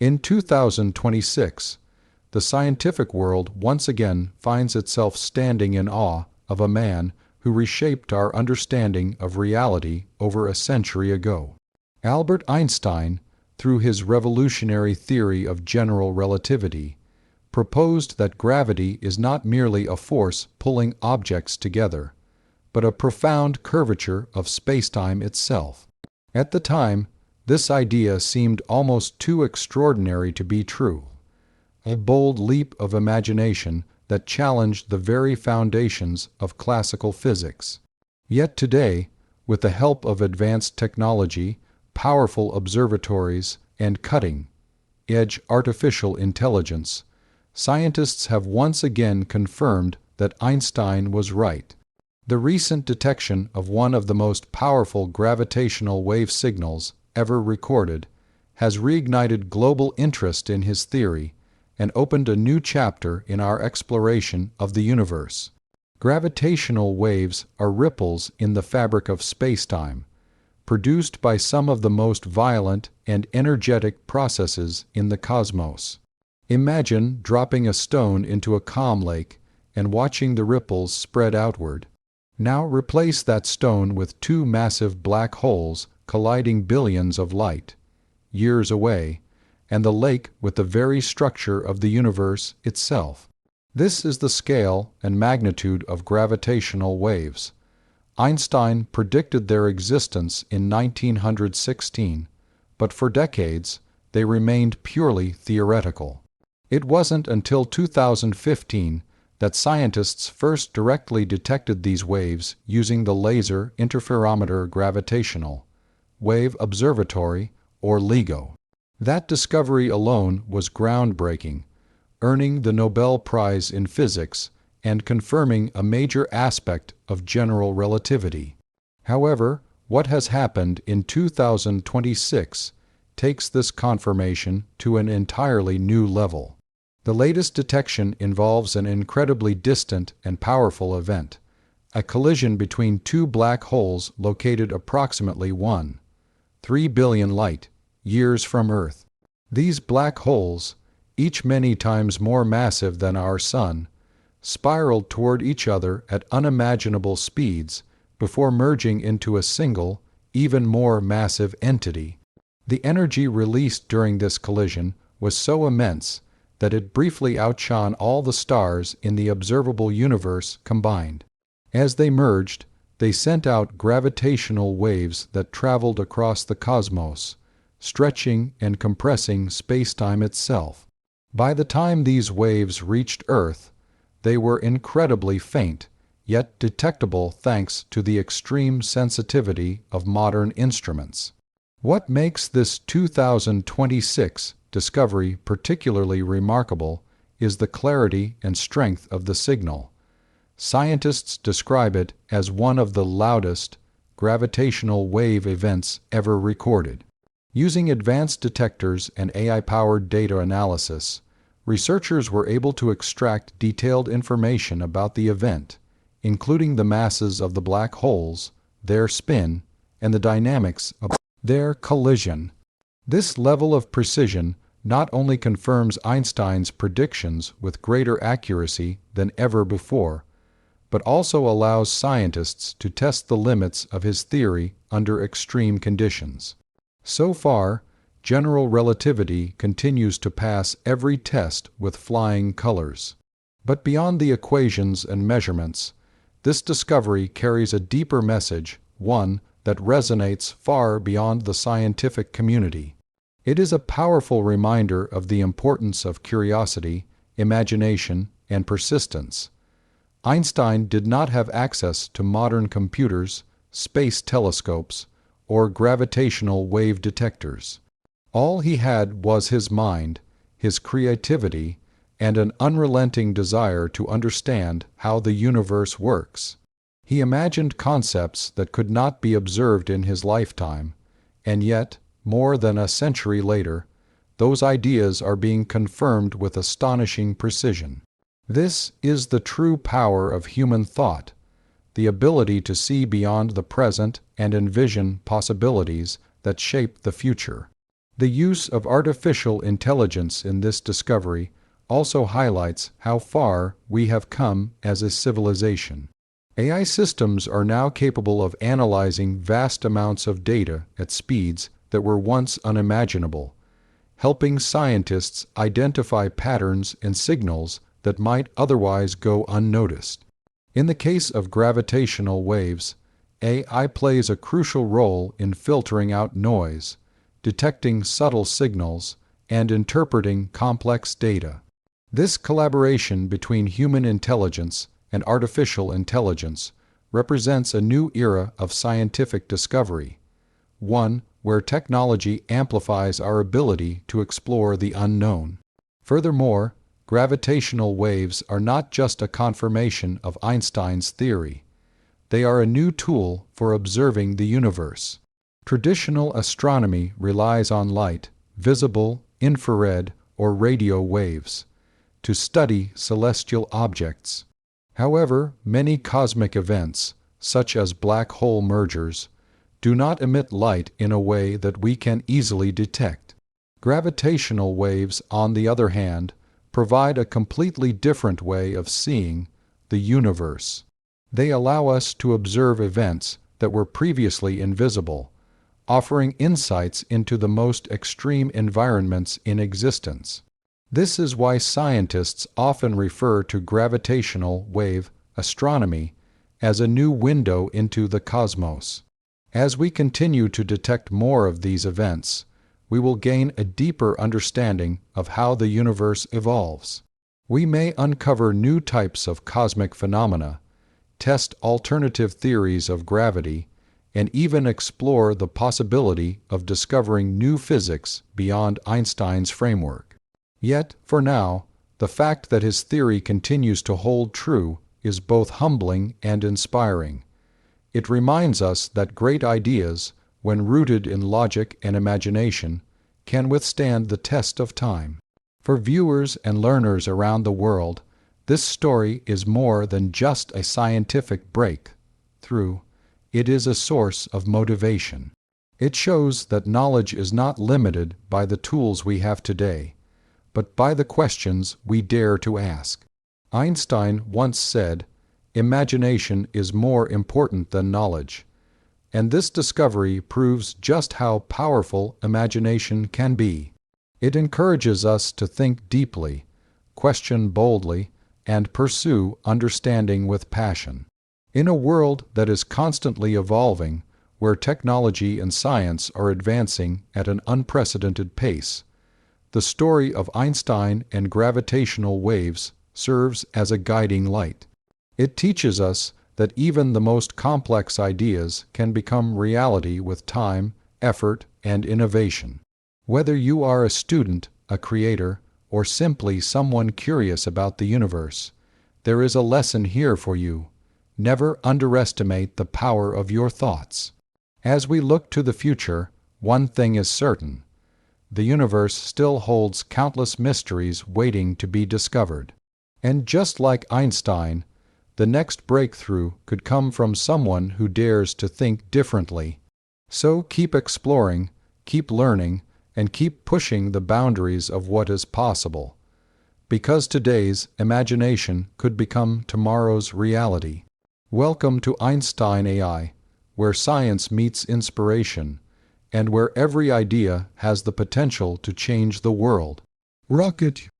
In 2026, the scientific world once again finds itself standing in awe of a man who reshaped our understanding of reality over a century ago. Albert Einstein, through his revolutionary theory of general relativity, proposed that gravity is not merely a force pulling objects together, but a profound curvature of spacetime itself. At the time, this idea seemed almost too extraordinary to be true, a bold leap of imagination that challenged the very foundations of classical physics. Yet today, with the help of advanced technology, powerful observatories, and cutting-edge artificial intelligence, scientists have once again confirmed that Einstein was right. The recent detection of one of the most powerful gravitational wave signals ever recorded has reignited global interest in his theory and opened a new chapter in our exploration of the universe. Gravitational waves are ripples in the fabric of spacetime, produced by some of the most violent and energetic processes in the cosmos. Imagine dropping a stone into a calm lake and watching the ripples spread outward. Now replace that stone with two massive black holes colliding billions of light years away, and the lake with the very structure of the universe itself. This is the scale and magnitude of gravitational waves. Einstein predicted their existence in 1916, but for decades they remained purely theoretical. It wasn't until 2015 that scientists first directly detected these waves using the Laser Interferometer Gravitational Wave Observatory, or LIGO. That discovery alone was groundbreaking, earning the Nobel Prize in Physics and confirming a major aspect of general relativity. However, what has happened in 2026 takes this confirmation to an entirely new level. The latest detection involves an incredibly distant and powerful event, a collision between two black holes located approximately 1.3 billion light-years from Earth. These black holes, each many times more massive than our Sun, spiraled toward each other at unimaginable speeds before merging into a single, even more massive entity. The energy released during this collision was so immense that it briefly outshone all the stars in the observable universe combined. As they merged, they sent out gravitational waves that traveled across the cosmos, stretching and compressing spacetime itself. By the time these waves reached Earth, they were incredibly faint, yet detectable thanks to the extreme sensitivity of modern instruments. What makes this 2026 discovery particularly remarkable is the clarity and strength of the signal. Scientists describe it as one of the loudest gravitational wave events ever recorded. Using advanced detectors and AI-powered data analysis, researchers were able to extract detailed information about the event, including the masses of the black holes, their spin, and the dynamics of their collision. This level of precision not only confirms Einstein's predictions with greater accuracy than ever before, but also allows scientists to test the limits of his theory under extreme conditions. So far, general relativity continues to pass every test with flying colors. But beyond the equations and measurements, this discovery carries a deeper message, one that resonates far beyond the scientific community. It is a powerful reminder of the importance of curiosity, imagination, and persistence. Einstein did not have access to modern computers, space telescopes, or gravitational wave detectors. All he had was his mind, his creativity, and an unrelenting desire to understand how the universe works. He imagined concepts that could not be observed in his lifetime, and yet, more than a century later, those ideas are being confirmed with astonishing precision. This is the true power of human thought, the ability to see beyond the present and envision possibilities that shape the future. The use of artificial intelligence in this discovery also highlights how far we have come as a civilization. AI systems are now capable of analyzing vast amounts of data at speeds that were once unimaginable, helping scientists identify patterns and signals that might otherwise go unnoticed. In the case of gravitational waves, AI plays a crucial role in filtering out noise, detecting subtle signals, and interpreting complex data. This collaboration between human intelligence and artificial intelligence represents a new era of scientific discovery, one where technology amplifies our ability to explore the unknown. Furthermore, gravitational waves are not just a confirmation of Einstein's theory. They are a new tool for observing the universe. Traditional astronomy relies on light, visible, infrared, or radio waves, to study celestial objects. However, many cosmic events, such as black hole mergers, do not emit light in a way that we can easily detect. Gravitational waves, on the other hand, provide a completely different way of seeing the universe. They allow us to observe events that were previously invisible, offering insights into the most extreme environments in existence. This is why scientists often refer to gravitational wave astronomy as a new window into the cosmos. As we continue to detect more of these events, we will gain a deeper understanding of how the universe evolves. We may uncover new types of cosmic phenomena, test alternative theories of gravity, and even explore the possibility of discovering new physics beyond Einstein's framework. Yet, for now, the fact that his theory continues to hold true is both humbling and inspiring. It reminds us that great ideas, when rooted in logic and imagination, can withstand the test of time. For viewers and learners around the world, this story is more than just a scientific breakthrough. It is a source of motivation. It shows that knowledge is not limited by the tools we have today, but by the questions we dare to ask. Einstein once said, "Imagination is more important than knowledge," and this discovery proves just how powerful imagination can be. It encourages us to think deeply, question boldly, and pursue understanding with passion. In a world that is constantly evolving, where technology and science are advancing at an unprecedented pace, the story of Einstein and gravitational waves serves as a guiding light. It teaches us that even the most complex ideas can become reality with time, effort, and innovation. Whether you are a student, a creator, or simply someone curious about the universe, there is a lesson here for you. Never underestimate the power of your thoughts. As we look to the future, one thing is certain: the universe still holds countless mysteries waiting to be discovered. And just like Einstein, the next breakthrough could come from someone who dares to think differently. So keep exploring, keep learning, and keep pushing the boundaries of what is possible. Because today's imagination could become tomorrow's reality. Welcome to Einstein AI, where science meets inspiration, and where every idea has the potential to change the world. Rocket